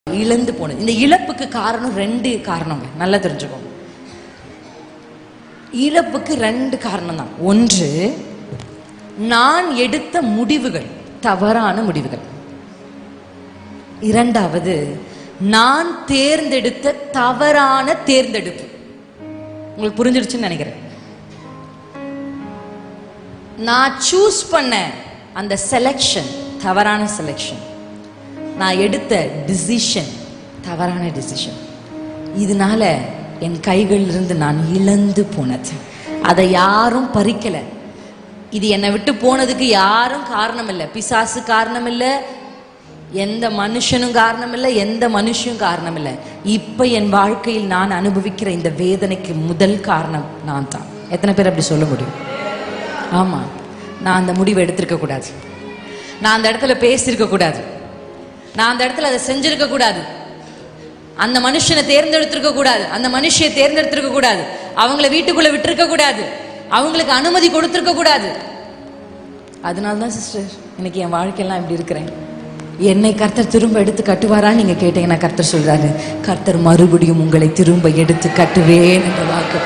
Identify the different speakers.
Speaker 1: இழந்து போனது. இந்த இழப்புக்கு காரணம் 2 காரணங்க, நல்லா தெரிஞ்சுக்கோங்க. இழப்புக்கு 2 காரணம் தான். ஒன்று, நான் எடுத்த முடிவுகள், தவறான முடிவுகள். இரண்டாவது, நான் தேர்ந்தெடுத்த தவறான தேர்ந்தெடுப்பு. உங்களுக்கு புரிஞ்சிடுச்சுன்னு நினைக்கிறேன். நான் சூஸ் பண்ண அந்த செலக்ஷன் தவறான செலக்ஷன், நான் எடுத்த டிசிஷன் தவறான டிசிஷன். இதனால என் கைகளிலிருந்து நான் இழந்து போனது. அதை யாரும் பறிக்கல. இது என்னை விட்டு போனதுக்கு யாரும் காரணம் இல்லை. பிசாசு காரணம் இல்லை, எந்த மனுஷனும் காரணம் இல்லை, எந்த மனுஷனும் காரணம் இல்லை. இப்ப என் வாழ்க்கையில் நான் அனுபவிக்கிற இந்த வேதனைக்கு முதல் காரணம் நான் தான். எத்தனை பேர் அப்படி சொல்ல முடியும்? ஆமா, நான் அந்த முடிவை எடுத்திருக்க கூடாது. நான் அந்த இடத்துல பேசியிருக்க கூடாது. நான் அந்த இடத்துல அதை செஞ்சிருக்க கூடாது. அந்த மனுஷனை தேர்ந்தெடுத்திருக்க கூடாது. அந்த மனுஷியை தேர்ந்தெடுத்திருக்க கூடாது. அவங்கள வீட்டுக்குள்ள விட்டுருக்க கூடாது. அவங்களுக்கு அனுமதி கொடுத்திருக்க கூடாது. அதனால்தான் சிஸ்டர் இன்னைக்கு என் வாழ்க்கையெல்லாம் இப்படி இருக்கிறேன். என்னை கர்த்தர் திரும்ப எடுத்து கட்டுவாரான்னு நீங்க கேட்டீங்கன்னா கர்த்தர் சொல்றாரு, கர்த்தர் மறுபடியும் உங்களை திரும்ப எடுத்து கட்டுவேன் என்ற வாக்கு.